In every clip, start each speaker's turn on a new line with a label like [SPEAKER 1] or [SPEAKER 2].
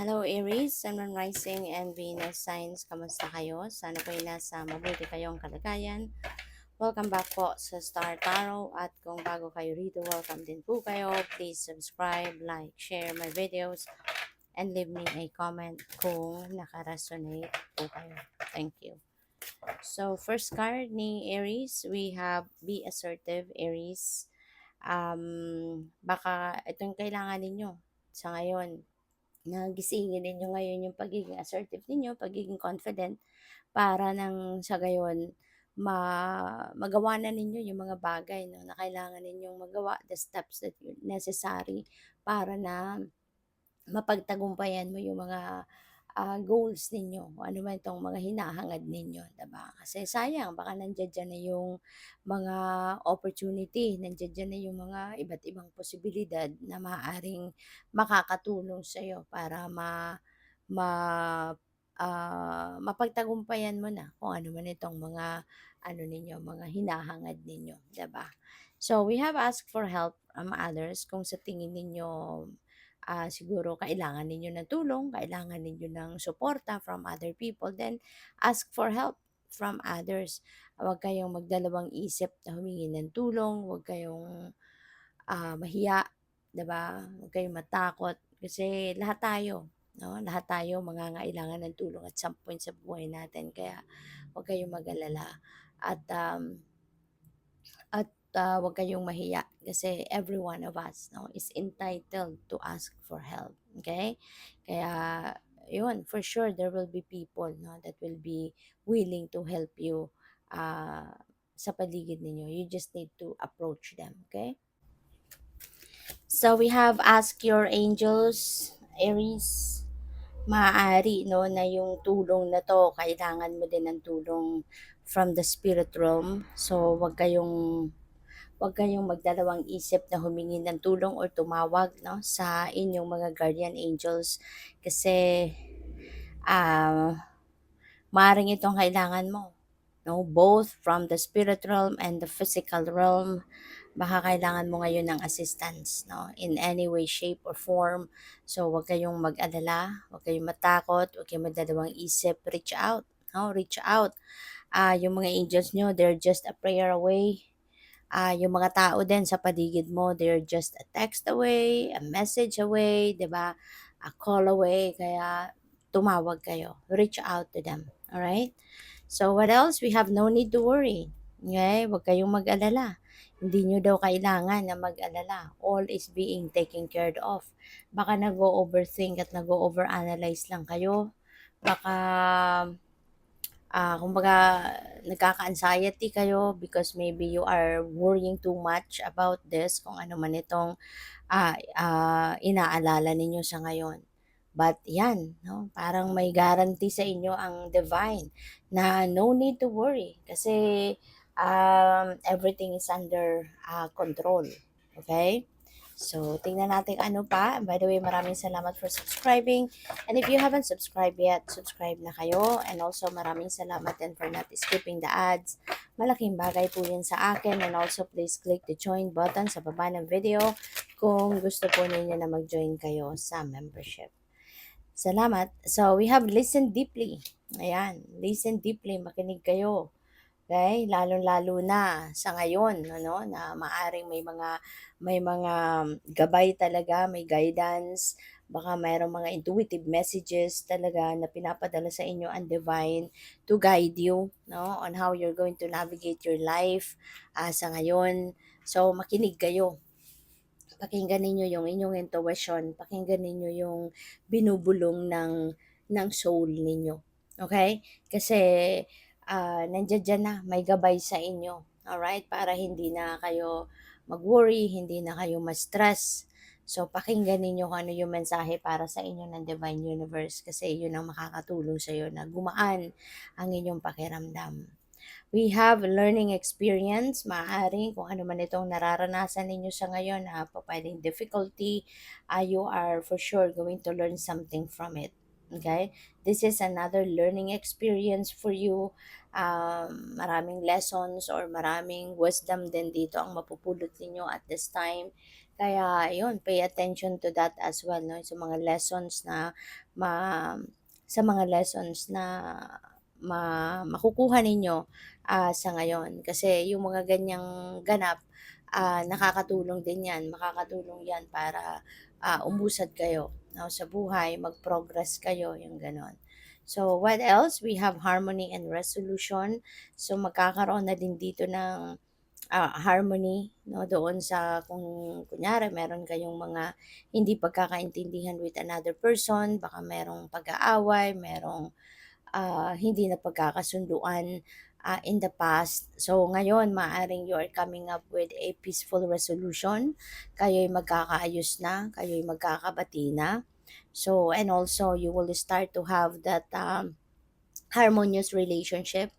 [SPEAKER 1] Hello Aries, Sun, Moon, Rising, and Venus signs. Kamusta kayo? Sana po ay nasa mabuti kayong kalagayan. Welcome back po sa Star Tarot at kung bago kayo rito, welcome din po kayo. Please subscribe, like, share my videos, and leave me a comment kung nakaresonate po kayo. Thank you. So, first card ni Aries, we have Be Assertive, Aries. Baka ito yung kailangan ninyo sa ngayon. Nagisingin ninyo ngayon yung pagiging assertive ninyo, pagiging confident para nang sa gayon magawa na ninyo yung mga bagay no, na kailangan ninyong magawa, the steps that necessary para na mapagtagumpayan mo yung mga goals ninyo, kung ano man itong mga hinahangad ninyo, diba? Kasi sayang, baka nandiyan na yung mga opportunity, nandiyan na yung mga iba't ibang posibilidad na maaaring makakatulong sa iyo para ma mapagtagumpayan mo na kung ano man itong mga ano ninyo, mga hinahangad ninyo, 'di ba? So, we have asked for help from others kung sa tingin ninyo siguro kailangan ninyo ng tulong, kailangan ninyo ng suporta from other people, then ask for help from others. Huwag kayong magdalawang isip na humingi ng tulong, huwag kayong mahiya, 'di ba? Huwag kayong matakot kasi lahat tayo, no? Lahat tayo mangangailangan ng tulong at some point sa buhay natin. Kaya huwag kayong mag-alala at huwag kayong mahiya kasi every one of us no is entitled to ask for help. Okay? Kaya yun, for sure there will be people no that will be willing to help you uh, sa paligid ninyo. You just need to approach them. Okay? So we have Ask Your Angels, Aries. Maaari no na yung tulong na to, kailangan mo din ng tulong from the spirit realm. So wag kayong magdalawang isip na humingi ng tulong or tumawag no sa inyong mga guardian angels kasi ah maaring itong kailangan mo no, both from the spirit realm and the physical realm. Baka kailangan mo ngayon ng assistance no in any way, shape or form. So wag kayong mag-alala, wag kayong matakot, wag kayong magdadalawang isip, reach out no, reach out. Yung mga angels nyo, they're just a prayer away. Yung mga tao din sa paligid mo, they're just a text away, a message away, 'di ba? A call away, kaya tumawag kayo. Reach out to them. All right? So what else? We have no need to worry. Okay? Huwag kayong mag-alala. Hindi nyo daw kailangan na mag-alala. All is being taken care of. Baka nag-overthink at nag-overanalyze lang kayo. Baka kumbaga nagkaka-anxiety kayo because maybe you are worrying too much about this, kung ano man itong inaalala ninyo sa ngayon. But yan, no? Parang may guarantee sa inyo ang divine na no need to worry kasi everything is under control. Okay? So, tingnan natin ano pa. By the way, maraming salamat for subscribing. And if you haven't subscribed yet, subscribe na kayo. And also, maraming salamat din for not skipping the ads. Malaking bagay po yun sa akin. And also, please click the join button sa baba ng video kung gusto po ninyo na mag-join kayo sa membership. Salamat. So, we have Listen Deeply. Ayan, listen deeply, makinig kayo. Okay? Lalong-lalo na sa ngayon, ano, na maaring may mga gabay talaga, may guidance, baka mayroong mga intuitive messages talaga na pinapadala sa inyo ang divine to guide you, no, on how you're going to navigate your life sa ngayon. So, makinig kayo. Pakinggan ninyo yung inyong intuition, pakinggan ninyo yung binubulong ng soul ninyo. Okay? Kasi nandiyan na, may gabay sa inyo. Alright? Para hindi na kayo mag-worry, hindi na kayo ma-stress. So, pakinggan ninyo kung ano yung mensahe para sa inyo ng Divine Universe kasi yun ang makakatulong sa iyo na gumaan ang inyong pakiramdam. We have learning experience, maaaring kung ano man itong nararanasan ninyo sa ngayon na pwedeng difficulty, you are for sure going to learn something from it. Okay? This is another learning experience for you. Maraming lessons or maraming wisdom din dito ang mapupulot ninyo at this time. Kaya yun, pay attention to that as well, 'no, ma sa mga lessons na makukuha ninyo, sa ngayon. Kasi yung mga ganyang ganap, nakakatulong din 'yan, makakatulong 'yan para, umusad kayo, 'no, sa buhay, mag-progress kayo, yung gano'n. So, what else? We have harmony and resolution. So, magkakaroon na din dito ng harmony, 'no, doon sa kung kunyari meron kayong mga hindi pagkakaintindihan with another person, baka merong pag-aaway, merong hindi na pagkakasunduan in the past. So ngayon maaring you are coming up with a peaceful resolution, kayo'y magkakaayos na, kayo'y magkakabati na. So and also you will start to have that harmonious relationship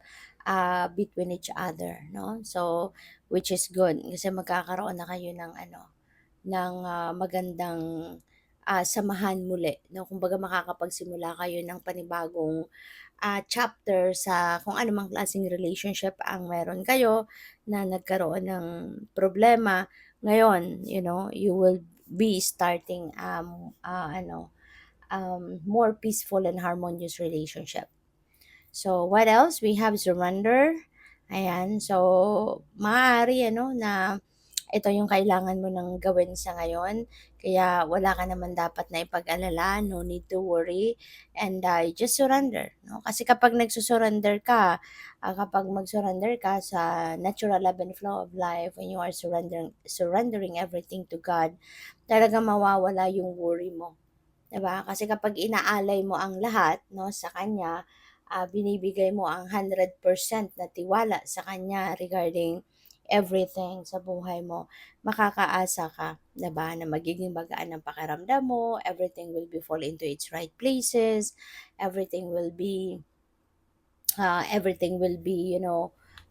[SPEAKER 1] between each other, no? So, which is good kasi magkakaroon na kayo ng ng magandang samahan muli, no? Kumbaga makakapagsimula kayo ng panibagong chapter sa kung anumang klaseng relationship ang meron kayo na nagkaroon ng problema. Ngayon, you will be starting more peaceful and harmonious relationship. So, what else? We have surrender. Ayan. So, maaari na ito yung kailangan mo ng gawin sa ngayon. Kaya wala ka naman dapat na ipag-alala, no need to worry, and just surrender. No? Kasi kapag nagsusurrender ka, kapag mag-surrender ka sa natural ebb and flow of life, when you are surrendering everything to God, talaga mawawala yung worry mo. 'Di ba? Kasi kapag inaalay mo ang lahat 'no, sa kanya, binibigay mo ang 100% na tiwala sa kanya regarding everything sa buhay mo, makakaasa ka, 'di ba, na magiging magaan ang pakiramdam mo, everything will be fall into its right places, everything will be,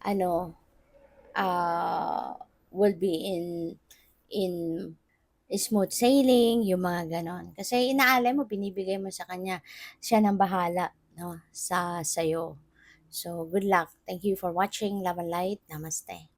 [SPEAKER 1] ano, uh, will be in smooth sailing, yung mga gano'n. Kasi inaalay mo, binibigay mo sa kanya, siya ng bahala 'no, sa'yo. So, good luck. Thank you for watching. Love and light. Namaste.